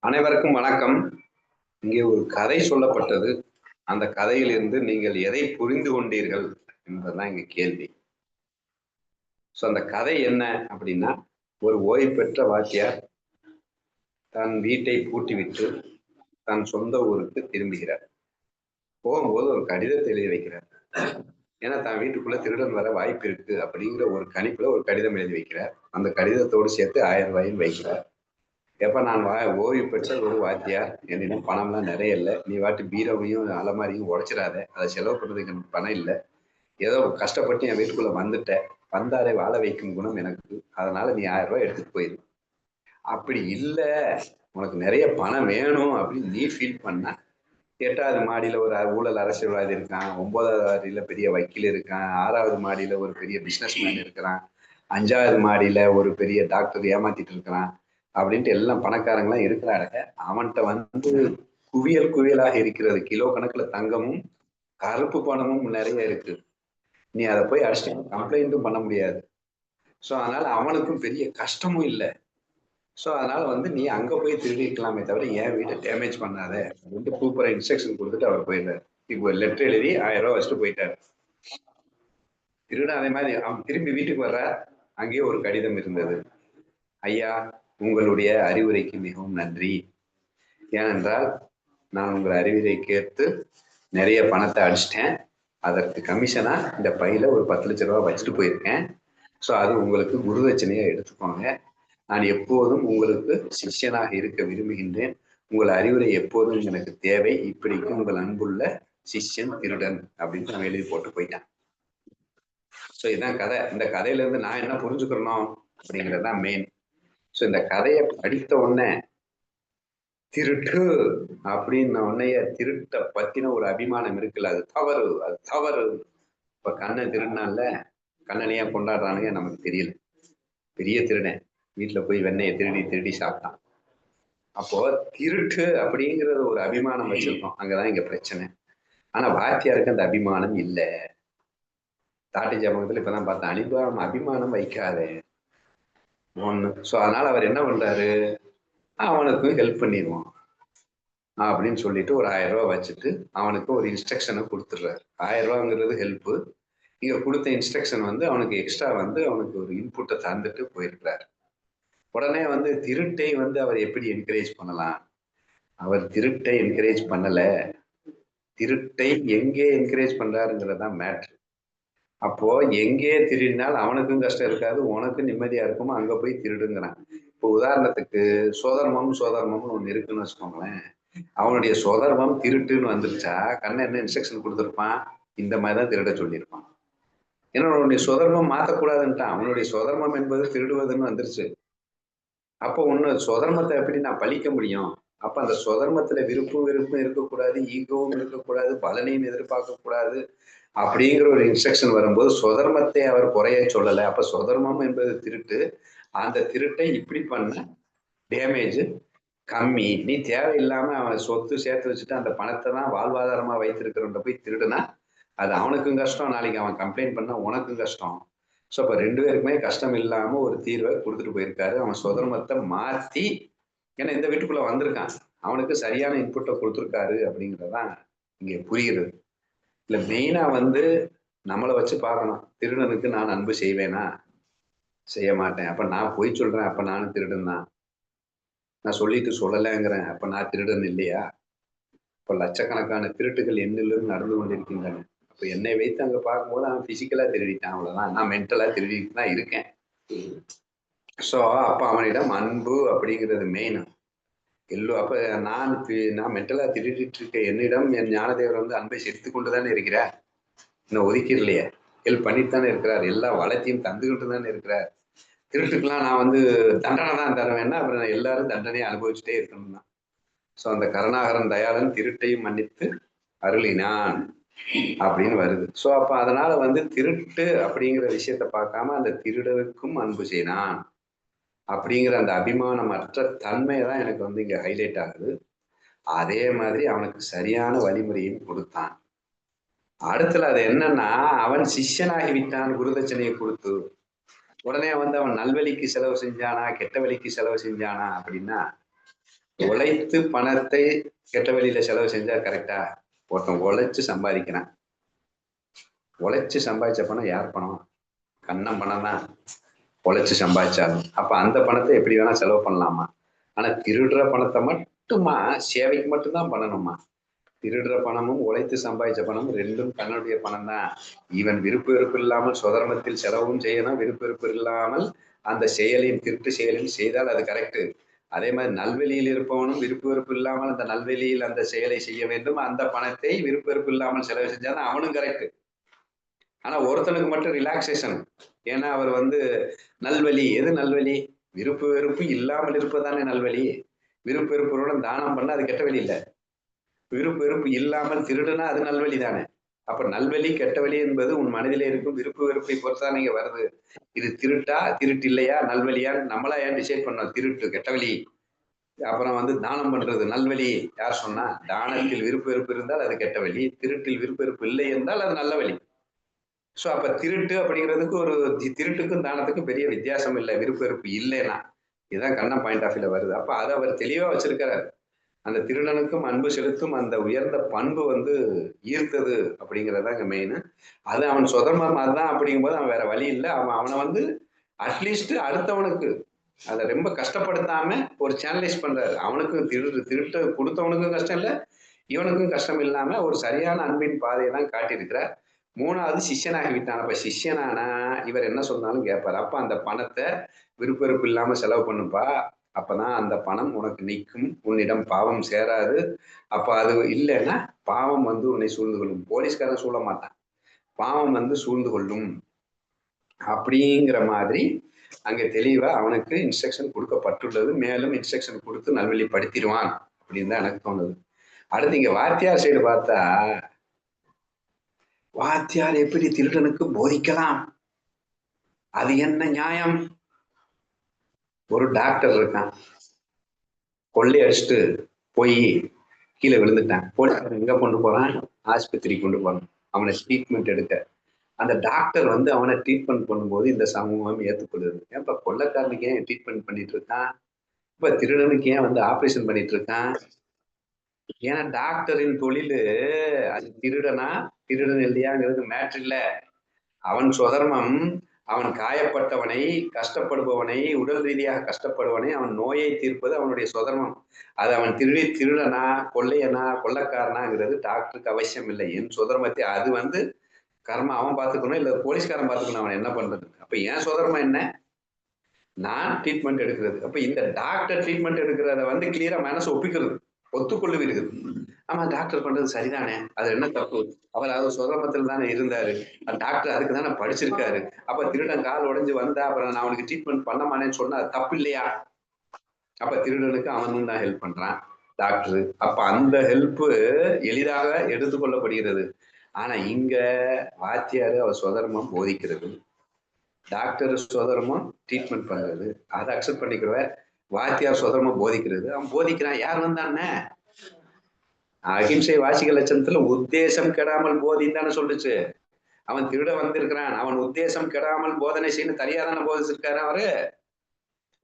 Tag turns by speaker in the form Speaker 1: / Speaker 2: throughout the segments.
Speaker 1: அனைவருக்கும் வணக்கம். இங்கே ஒரு கதை சொல்லப்பட்டது. அந்த கதையிலிருந்து நீங்கள் எதை புரிந்து கொண்டீர்கள் என்பதுதான் இங்க கேள்வி. அந்த கதை என்ன அப்படின்னா, ஒரு ஓய்வு பெற்ற வாத்தியார் தன் வீட்டை பூட்டிவிட்டு தன் சொந்த ஊருக்கு திரும்புகிறார். போகும்போது ஒரு கடிதத்தை எழுதி வைக்கிறார். ஏன்னா தன் வீட்டுக்குள்ள திருடன் வர வாய்ப்பு இருக்கு அப்படிங்கிற ஒரு கணிப்புல ஒரு கடிதம் எழுதி வைக்கிறார். அந்த கடிதத்தோடு சேர்த்து ரூ. 1000 வைக்கிறார். எப்ப நான் ஓய்வு பெற்ற ஒரு வாத்தியார், என்னிடம் பணம்லாம் நிறைய இல்ல. நீ பாட்டு பீரோவையும் அலமாரியும் உடைச்சிடாத. அதை செலவு பண்றதுக்கு எனக்கு பணம் இல்ல. ஏதோ கஷ்டப்பட்டு என் வீட்டுக்குள்ள வந்துட்ட. வந்தாரை வாழ வைக்கும் குணம் எனக்கு. அதனால நீ ரூ. 1000 எடுத்துட்டு போயிரு. அப்படி இல்ல, உனக்கு நிறைய பணம் வேணும் அப்படின்னு நீ ஃபீல் பண்ணா, 8வது மாடியில ஒரு ஊழல் அரசியல்வாதி இருக்கான். 9வது மாடியில பெரிய வக்கீல் இருக்கான். 6வது மாடியில ஒரு பெரிய பிசினஸ் மேன் இருக்கிறான். 5வது மாடியில ஒரு பெரிய டாக்டர் ஏமாத்திட்டு இருக்கிறான். அப்படின்ட்டு எல்லாம் பணக்காரங்களாம் இருக்கிறாங்க. அவன்கிட்ட வந்து குவியல் குவியலாக இருக்கிறது. கிலோ கணக்குல தங்கமும் கருப்பு பணமும் நிறைய இருக்கு. நீ அதை போய் அடிச்சுட்டு கம்ப்ளைண்ட்டும் பண்ண முடியாது. அதனால அவனுக்கும் பெரிய கஷ்டமும் இல்லை. அதனால வந்து நீ அங்க போய் திருடிக்கலாமே தவிர என் வீட்டை டேமேஜ் பண்ணாத அப்படின்ட்டு சூப்பரா இன்ஸ்ட்ரக்ஷன் கொடுத்துட்டு அவர் போயிடுறாரு. இப்போ லெட்டர் எழுதி ரூ. 1000 வச்சுட்டு போயிட்டாரு. திருடன் அதே மாதிரி அவன் திரும்பி வீட்டுக்கு வர்ற, அங்கேயே ஒரு கடிதம் இருந்தது. ஐயா, உங்களுடைய அறிவுரைக்கு மிகவும் நன்றி. ஏனென்றால் நான் உங்கள் அறிவுரை கேட்டு நிறைய பணத்தை அடிச்சிட்டேன். அதற்கு கமிஷனா இந்த பையில ஒரு 10 லட்சம் ரூபாய் வச்சுட்டு போயிருக்கேன். அது உங்களுக்கு குருதட்சணையா எடுத்துக்கோங்க. நான் எப்போதும் உங்களுக்கு சிஷ்யனாக இருக்க விரும்புகின்றேன். உங்கள் அறிவுரை எப்போதும் எனக்கு தேவை. இப்படிக்கு உங்கள் அன்புள்ள சிஷ்யன் திருடன் அப்படின்னு நான் எழுதி போட்டு போயிட்டேன். இதுதான் கதை. இந்த கதையில இருந்து நான் என்ன புரிஞ்சுக்கிறணும் அப்படிங்கறதுதான் மெயின். இந்த கதையை படித்த உடனே திருட்டு அப்படின்ன உடனே திருட்ட பத்தின ஒரு அபிமானம் இருக்குல்ல, அது தவறு, அது தவறு. இப்ப கண்ணன் திருடினான்ல, கண்ணனையா கொண்டாடுறானுங்க நமக்கு தெரியல. பெரிய திருடன் வீட்டுல போய் வெண்ணெயை திருடி திருடி சாப்பிட்டான். அப்போ திருட்டு அப்படிங்கிறது ஒரு அபிமானம் வச்சிருக்கோம். அங்கதான் இங்க பிரச்சனை. ஆனா வாத்தியாருக்கு அந்த அபிமானம் இல்ல. தாட்டி ஜபகத்துல இப்பதான் பார்த்தேன், அபிமானம் வைக்காதே ஒண்ணு. அதனால அவர் என்ன பண்றாரு, அவனுக்கும் ஹெல்ப் பண்ணிடுவான் அப்படின்னு சொல்லிட்டு ஒரு 1000 ரூபாய் வச்சுட்டு அவனுக்கு ஒரு இன்ஸ்ட்ரக்ஷனை கொடுத்துடுறாரு. 1000 ரூபாங்கிறது ஹெல்ப். இங்க கொடுத்த இன்ஸ்ட்ரக்ஷன் வந்து அவனுக்கு எக்ஸ்ட்ரா வந்து அவனுக்கு ஒரு இன்புட்டை தந்துட்டு போயிருக்கிறார். உடனே வந்து திருட்டை வந்து அவர் எப்படி என்கரேஜ் பண்ணலாம்? அவர் திருட்டை என்கரேஜ் பண்ணல. திருட்டை எங்கே என்கரேஜ் பண்றாருங்கிறதான் மேட்ரு. அப்போ எங்கே திருடினால் அவனுக்கும் கஷ்டம் இருக்காது, உனக்கும் நிம்மதியா இருக்குமோ அங்க போய் திருடுங்கிறான். இப்போ உதாரணத்துக்கு சோதர்மம்னு ஒண்ணு இருக்குன்னு வச்சுக்கோங்களேன். அவனுடைய சொதர்மம் திருட்டுன்னு வந்துருச்சா, கண்ணன் என்ன இன்ஸ்ட்ரக்ஷன் கொடுத்துருப்பான்? இந்த மாதிரிதான் திருட சொல்லியிருப்பான். ஏன்னா அவனுடைய சொதர்மம் மாத்தக்கூடாதுன்ட்டான். அவனுடைய சொதர்மம் என்பது திருடுவதுன்னு வந்துருச்சு. அப்போ ஒண்ணு சொதர்மத்தை எப்படி நான் பழிக்க முடியும்? அப்ப அந்த சொதர்மத்துல விருப்பும் இருக்கக்கூடாது, ஈகோவும் இருக்கக்கூடாது, பலனையும் எதிர்பார்க்க கூடாது அப்படிங்கிற ஒரு இன்ஸ்ட்ரக்ஷன் வரும்போது சொதர்மத்தை அவர் குறைய சொல்லல. அப்ப சொதர்மம் என்பது திருட்டு. அந்த திருட்டை இப்படி பண்ண டேமேஜ் கம்மி. நீ தேவையில்லாம அவன் சொத்து சேர்த்து வச்சுட்டு அந்த பணத்தை தான் வாழ்வாதாரமா வைத்திருக்கிறவன் போய் திருடுனா அது அவனுக்கும் கஷ்டம். நாளைக்கு அவன் கம்ப்ளைண்ட் பண்ணா உனக்கும் கஷ்டம். இப்ப 2 பேருக்குமே கஷ்டம் இல்லாம ஒரு தீர்வை கொடுத்துட்டு போயிருக்காரு. அவன் சுதர்மத்தை மாத்தி, ஏன்னா இந்த வீட்டுக்குள்ள வந்திருக்கான், அவனுக்கு சரியான இன்புட்டை கொடுத்துருக்காரு அப்படிங்கிறதான் இங்க புரிகிறது. இல்ல மெயினா வந்து நம்மளை வச்சு பார்க்கணும். திருடனுக்கு நான் அன்பு செய்வேனா? செய்ய மாட்டேன். அப்ப நான் பொய் சொல்றேன், அப்ப நானும் திருடன் தான். நான் சொல்லிட்டு சொல்லலைங்கிறேன், அப்ப நான் திருடன் இல்லையா? இப்ப லட்சக்கணக்கான திருட்டுகள் என்னிலும் நடந்து கொண்டிருக்கின்றன. அப்ப என்னை வைத்து அங்க பார்க்கும்போது அவன் பிசிக்கலா திருடிட்டான், அவ்வளவுதான். நான் மென்டலா திருடிட்டு தான் இருக்கேன். அப்ப அவனிடம் அன்பு அப்படிங்கிறது மெயின். அப்ப நான் மென்டலா திருடிட்டு இருக்க என்னிடம் என் ஞானதேவர் வந்து அன்பை செலுத்திக் கொண்டுதானே இருக்கிறார். இன்னும் ஒதுக்கிடலையே, ஹெல்ப் பண்ணிட்டு தானே இருக்கிறார். எல்லா வளத்தையும் தந்துகிட்டு தானே இருக்கிறார். திருட்டுக்கெல்லாம் நான் வந்து தண்டனை தான் தருவேன்னா அப்புறம் எல்லாரும் தண்டனையை அனுபவிச்சுட்டே இருக்கணும் தான். அந்த கருணாகரன் தயாளன் திருட்டையும் மன்னித்து அருளினான் அப்படின்னு வருது. அப்ப அதனால வந்து திருட்டு அப்படிங்கிற விஷயத்த பார்க்காம அந்த திருடனுக்கும் அன்பு செய்தான் அப்படிங்கிற அந்த அபிமானமற்ற தன்மை தான் எனக்கு வந்து இங்க ஹைலைட் ஆகுது. அதே மாதிரி அவனுக்கு சரியான வழிமுறையும் கொடுத்தான். அடுத்துல அது என்னன்னா, அவன் சிஷ்யனாகி விட்டான் குருதட்சணையை கொடுத்து. உடனே வந்து அவன் நல்வழிக்கு செலவு செஞ்சானா கெட்ட வழிக்கு செலவு செஞ்சானா அப்படின்னா, உழைத்து பணத்தை கெட்ட வழியில செலவு செஞ்சா கரெக்டா? ஒருத்தன் உழைச்சு சம்பாதிக்கிறான். உழைச்சு சம்பாதிச்ச பணம் யார் பணம்? கண்ணன் பணம் தான். உழைச்சு சம்பாதிச்சாலும் அப்ப அந்த பணத்தை எப்படி வேணா செலவு பண்ணலாமா? ஆனா திருடுற பணத்தை மட்டுமா சேவைக்கு மட்டும்தான் பண்ணணுமா? திருடுற பணமும் உழைத்து சம்பாதிச்ச பணமும் ரெண்டும் தன்னுடைய பணம் தான். இவன் விருப்ப வெறுப்பு இல்லாமல் சுதர்மத்தில் செலவும் செய்யணும். விருப்ப வெறுப்பு இல்லாமல் அந்த செயலின் திருட்டு செயலில் செய்தால் அது கரெக்ட். அதே மாதிரி நல்வெளியில் இருப்பவனும் விருப்ப வெறுப்பு இல்லாமல் அந்த நல்வெளியில் அந்த செயலை செய்ய வேண்டும். அந்த பணத்தை விருப்ப வெறுப்பு இல்லாமல் செலவு செஞ்சாதான் அவனும் கரெக்ட். ஆனா ஒருத்தனுக்கு மட்டும் ரிலாக்ஸேஷன். ஏன்னா அவர் வந்து நல்வழி. எது நல்வழி? விருப்ப வெறுப்பு இல்லாமல் இருப்பதானே நல்வழி. விருப்ப வெறுப்புடன் தானம் பண்ண அது கெட்ட வழி இல்லை. விருப்ப வெறுப்பு இல்லாமல் திருடுனா அது நல்வழி தானே. அப்ப நல்வழி கெட்ட வழி என்பது உன் மனதிலே இருக்கும் விருப்ப வெறுப்பை பொறுத்தான் நீங்க வருது. இது திருட்டா திருட்டு இல்லையா நல்வழியான்னு நம்மளா ஏன் டிசைட் பண்ணோம்? திருட்டு கெட்ட வழி. அப்புறம் வந்து தானம் பண்றது நல்வழி. யார் சொன்னா? தானத்தில் விருப்ப வெறுப்பு இருந்தால் அது கெட்ட வழி, திருட்டில் விருப்ப வெறுப்பு இல்லை என்றால் அது நல்ல வழி. சோ அப்ப திருட்டு அப்படிங்கிறதுக்கு ஒரு திருட்டுக்கும் தானத்துக்கும் பெரிய வித்தியாசம் இல்லை. விருப்ப வெறுப்பு இல்லைன்னா இதுதான் கண்ணன் பாயிண்ட் ஆஃப் வியூல வருது. அப்ப அதை அவர் தெளிவா வச்சிருக்கிறார். அந்த திருடனுக்கும் அன்பு செலுத்தும் அந்த உயர்ந்த பண்பு வந்து ஈர்த்தது அப்படிங்கிறதா இங்க மெயின். அது அவன் சுதந்திரம் அதுதான் அப்படிங்கும்போது அவன் வேற வழி இல்லை. அவனை வந்து அட்லீஸ்ட் அடுத்தவனுக்கு அதை ரொம்ப கஷ்டப்படுத்தாம ஒரு சேனலைஸ் பண்றாரு. அவனுக்கும் திருட்டு கொடுத்தவனுக்கும் கஷ்டம் இல்லை, இவனுக்கும் கஷ்டம் இல்லாம ஒரு சரியான அன்பின் பாதையை தான் காட்டியிருக்கிறார். மூணாவது சிஷ்யனாகி விட்டான். அப்ப சிஷ்யனானா இவர் என்ன சொன்னாலும் கேட்பாரு. அப்ப அந்த பணத்தை விருப்ப வெறுப்பு இல்லாம செலவு பண்ணுப்பா. அப்பதான் அந்த பணம் உனக்கு நிற்கும். உன்னிடம் பாவம் சேராது. அப்ப அது இல்லைன்னா பாவம் வந்து உன்னை சூழ்ந்து கொள்ளும். போலீஸ்காரன் சூழ மாட்டான், பாவம் வந்து சூழ்ந்து கொள்ளும் அப்படிங்கிற மாதிரி அங்க தெளிவா அவனுக்கு இன்ஸ்ட்ரக்ஷன் கொடுக்கப்பட்டுள்ளது. மேலும் இன்ஸ்ட்ரக்ஷன் கொடுத்து நல்வழிப்படுத்திடுவான் அப்படின்னு தான் எனக்கு தோணுது. அடுத்து இங்க வாத்தியார் சைடு பார்த்தா, வாத்தியார் எப்படி திருடனுக்கு போதிக்கலாம்? அது என்ன நியாயம்? ஒரு டாக்டர் இருக்கான், கொள்ளை அடிச்சுட்டு போய் கீழே விழுந்துட்டான். போலீஸ்காரன் எங்க கொண்டு போறான்? ஆஸ்பத்திரிக்கு கொண்டு போறான் அவனை ட்ரீட்மெண்ட் எடுக்க. அந்த டாக்டர் வந்து அவனை ட்ரீட்மெண்ட் பண்ணும்போது இந்த சமூகம் ஏற்றுக்கொள்ளுது. ஏன்ப்பா கொள்ளைக்காரனுக்கு ஏன் ட்ரீட்மெண்ட் பண்ணிட்டு இருக்கான்? இப்ப திருடனுக்கு ஏன் வந்து ஆபரேஷன் பண்ணிட்டு இருக்கான்? ஏன்னா டாக்டரின் தொழில் அது திருடனா திருடன் இல்லையாங்கிறது மேட்ரு இல்ல. அவன் சுதர்மம் அவன் காயப்பட்டவனை, கஷ்டப்படுபவனை, உடல் ரீதியாக கஷ்டப்படுவனை அவன் நோயை தீர்ப்பது அவனுடைய சுதர்மம். அது அவன் திருடனா கொள்ளையனா கொள்ளைக்காரனாங்கிறது டாக்டருக்கு அவசியம் இல்லை. என் சுதர்மத்தை அது வந்து கர்மா அவன் பார்த்துக்கணும், இல்ல போலீஸ்காரன் பார்த்துக்கணும். அவன் என்ன பண்றது? அப்ப என் சுதர்மம் என்ன? நான் ட்ரீட்மெண்ட் எடுக்கிறது. அப்ப இந்த டாக்டர் ட்ரீட்மெண்ட் எடுக்கிறத வந்து கிளியரா மனசு ஒப்பிக்கிறது, ஒத்துக்கொள்ளுவீர்கள். ஆமா டாக்டர் பண்றது சரிதானே, அது என்ன தப்பு? அவர் அது சுதந்திரத்தில் தானே இருந்தாரு, டாக்டர் அதுக்கு தானே படிச்சிருக்காரு. அப்ப திருடன் கால் உடைஞ்சு வந்தா அப்புறம் நான் அவனுக்கு ட்ரீட்மெண்ட் பண்ண மாட்டேன்னு சொன்னா அது தப்பு இல்லையா? அப்ப திருடனுக்கு அவனும் தான் ஹெல்ப் பண்றான் டாக்டர். அப்ப அந்த ஹெல்ப் எளிதாக எடுத்துக்கொள்ளப்படுகிறது. ஆனா இங்க வாத்தியாரு அவர் சுதர்மம் போதிக்கிறது, டாக்டர் சுதர்மம் ட்ரீட்மெண்ட் பண்றது, அதை அக்செப்ட் பண்ணிக்கிறவ. வாத்தியார் சுதர்மம் போதிக்கிறது, அவன் போதிக்கிறான். யார் வந்தானே? அகிம்சை வாசிக லட்சணத்துல உத்தேசம் கெடாமல் போதின்னு தானே சொல்லுச்சு. அவன் திருட வந்திருக்கிறான், அவன் உத்தேசம் கெடாமல் போதனை செய்யணும் தனியா தானே போதிச்சிருக்காரு அவரு.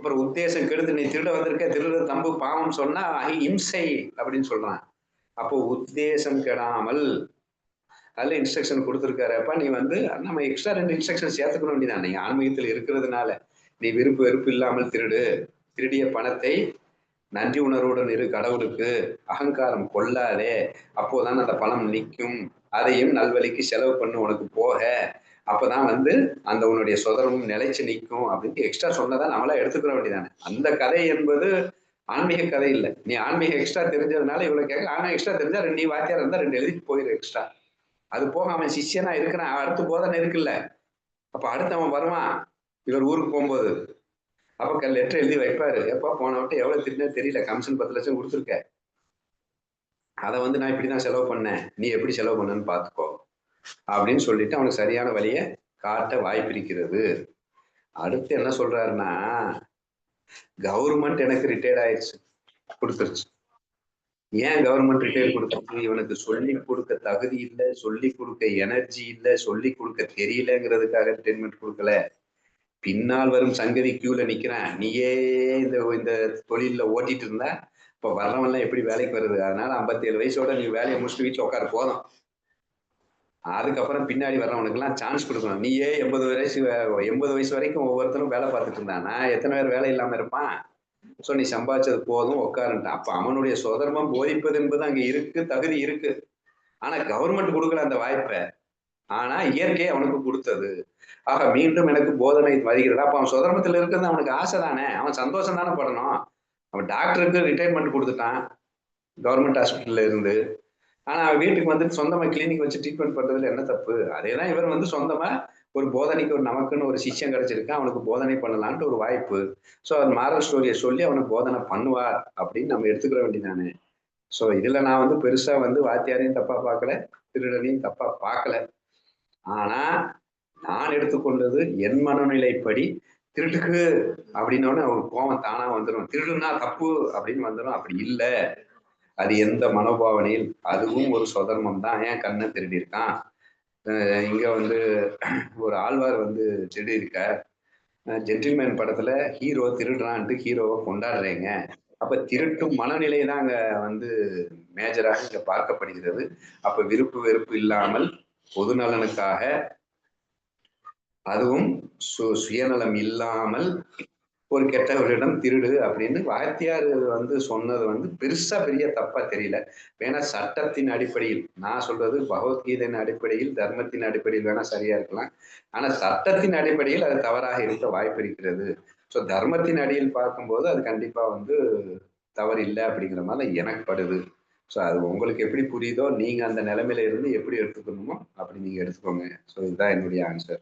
Speaker 1: அப்புறம் உத்தேசம் கெடுத்து நீ திருட வந்திருக்க, திருட தம்பு பாவம் சொன்னா அகிம்சை அப்படின்னு சொல்றான். அப்போ உத்தேசம் கெடாமல் அதுல இன்ஸ்ட்ரக்ஷன் கொடுத்துருக்காரு. அப்ப நீ வந்து நம்ம எக்ஸ்ட்ரா 2 இன்ஸ்ட்ரக்ஷன் சேர்த்துக்க வேண்டியதான். நீங்க ஆன்மீகத்தில் இருக்கிறதுனால நீ விருப்பு வெறுப்பு இல்லாமல் திருடு, திருடிய பணத்தை நன்றி உணர்வுடன் இரு கடவுளுக்கு, அகங்காரம் கொள்ளாதே, அப்போதான் அந்த பணம் நிற்கும். அதையும் நல்வழிக்கு செலவு பண்ணு உனக்கு போக, அப்பதான் வந்து அந்த உன்னுடைய சுதரமும் நிலைச்சு நிற்கும் அப்படின்னு எக்ஸ்ட்ரா சொன்னதான் நம்மளா எடுத்துக்கிற வேண்டியதானே. அந்த கதை என்பது ஆன்மீக கதை இல்லை. நீ ஆன்மீக எக்ஸ்ட்ரா தெரிஞ்சதுனால இவ்வளவு கேட்க. ஆனா எக்ஸ்ட்ரா தெரிஞ்சா நீ வாத்தியார் இருந்தா 2 எழுதிட்டு போயிரு எக்ஸ்ட்ரா. அது போக அவன் சிஷ்யனா இருக்கிறான், அடுத்து போதனை இருக்குல்ல. அப்ப அடுத்து அவன் வருவான் இவர் ஊருக்கு போகும்போது. அப்ப லெட்டர் எழுதி வைப்பாரு, எப்பா போன வட்டம் எவ்வளவு திட்டினே தெரியல, கமிஷன் 10 லட்சம் கொடுத்துருக்க, அதை வந்து நான் இப்படிதான் செலவு பண்ணேன், நீ எப்படி செலவு பண்ணன்னு பாத்துக்கோ அப்படின்னு சொல்லிட்டு அவனுக்கு சரியான வழியை காட்ட வாய்ப்பு இருக்கிறது. அடுத்து என்ன சொல்றாருன்னா, கவர்மெண்ட் எனக்கு ரிட்டையர்ட் ஆயிடுச்சு, கொடுத்துருச்சு. ஏன் கவர்மெண்ட் ரிட்டையர் கொடுத்துருக்கு? இவனுக்கு சொல்லி கொடுக்க தகுதி இல்லை, சொல்லி கொடுக்க எனர்ஜி இல்லை, சொல்லி கொடுக்க தெரியலங்கிறதுக்காக ரிட்டைர்மெண்ட் கொடுக்கல. பின்னால் வரும் சங்கதி கியூல நிக்கிறான். நீயே இந்த இந்த தொழில்ல ஓட்டிட்டு இருந்தா இப்ப வர்றவன்லாம் எப்படி வேலைக்கு வருது? அதனால 57 வயசோட நீ வேலையை முடிச்சுட்டு வீட்டுல உட்காரு போதும். அதுக்கப்புறம் பின்னாடி வர்றவனுக்கெல்லாம் சான்ஸ் கொடுக்கணும். நீயே 80 வயசு வரைக்கும் ஒவ்வொருத்தரும் வேலை பார்த்துட்டு இருந்தான். நான் எத்தனை பேர் வேலை இல்லாம இருப்பான்? சோ நீ சம்பாதிச்சது போதும் உட்காருன்ட்டான். அப்ப அவனுடைய சுதர்மம் போதிப்பது என்பது அங்க இருக்கு, தகுதி இருக்கு. ஆனா கவர்மெண்ட் கொடுக்கல அந்த வாய்ப்பை. ஆனா இயற்கை அவனுக்கு கொடுத்தது. ஆக மீண்டும் எனக்கு போதனை வருகிறது. அப்ப அவன் சுதர்மத்தில் இருக்கிறது அவனுக்கு ஆசை தானே, அவன் சந்தோஷம் தானே படணும். அவன் டாக்டருக்கு ரிட்டைர்மெண்ட் கொடுத்துட்டான் கவர்மெண்ட் ஹாஸ்பிட்டல்ல இருந்து. ஆனா அவன் வீட்டுக்கு வந்துட்டு சொந்தமா கிளினிக் வச்சு ட்ரீட்மெண்ட் பண்றதுல என்ன தப்பு? அதேதான் இவர் வந்து சொந்தமா ஒரு போதனைக்கு ஒரு நமக்குன்னு ஒரு சிஷ்யம் கிடைச்சிருக்கு, அவனுக்கு போதனை பண்ணலான்ட்டு ஒரு வாய்ப்பு. சோ அது மாரல் ஸ்டோரியை சொல்லி அவனுக்கு போதனை பண்ணுவார் அப்படின்னு நம்ம எடுத்துக்கிற வேண்டியதானே. சோ இதுல நான் வந்து பெருசா வந்து வாத்தியாரையும் தப்பா பார்க்கல, திருடனையும் தப்பா பார்க்கல. ஆனா நான் எடுத்துக்கொண்டது என் மனநிலைப்படி. திருட்டுக்கு அப்படின்னோடனே அவனுக்கு கோபம் தானா வந்துடும். திருடுனா தப்பு அப்படின்னு வந்துடும். அப்படி இல்ல. அது எந்த மனோபாவனையில் அதுவும் ஒரு சுதர்மம் தான். ஏன் கண்ணன் திருடி இருக்கான்? இங்க வந்து ஒரு ஆழ்வார் வந்து திருடி இருக்கார். ஜென்டில்மேன் படத்துல ஹீரோ திருடுறான்ட்டு ஹீரோவை கொண்டாடுறீங்க. அப்ப திருட்டும் மனநிலை தான் அங்க வந்து மேஜராக இங்க பார்க்கப்படுகிறது. அப்ப விருப்பு வெறுப்பு இல்லாமல் பொது நலனுக்காக, அதுவும் சுயநலம் இல்லாமல் ஒரு கெட்டவரிடம் திருடு அப்படின்னு வாத்தியார் வந்து சொன்னது வந்து பெருசா பெரிய தப்பா தெரியல. வேணா சட்டத்தின் அடிப்படையில் நான் சொல்றது பகவத்கீதையின் அடிப்படையில், தர்மத்தின் அடிப்படையில் வேணா சரியா இருக்கலாம். ஆனா சட்டத்தின் அடிப்படையில் அது தவறாக இருக்க வாய்ப்பு இருக்கிறது. ஸோ தர்மத்தின் அடியில் பார்க்கும்போது அது கண்டிப்பா வந்து தவறு இல்லை அப்படிங்கிற மாதிரி எனக்கு படுது. ஸோ அது உங்களுக்கு எப்படி புரியுதோ நீங்க அந்த நிலைமையில இருந்து எப்படி எடுத்துக்கணுமோ அப்படி நீங்க எடுத்துக்கோங்க. ஸோ இதுதான் என்னுடைய ஆன்சர்.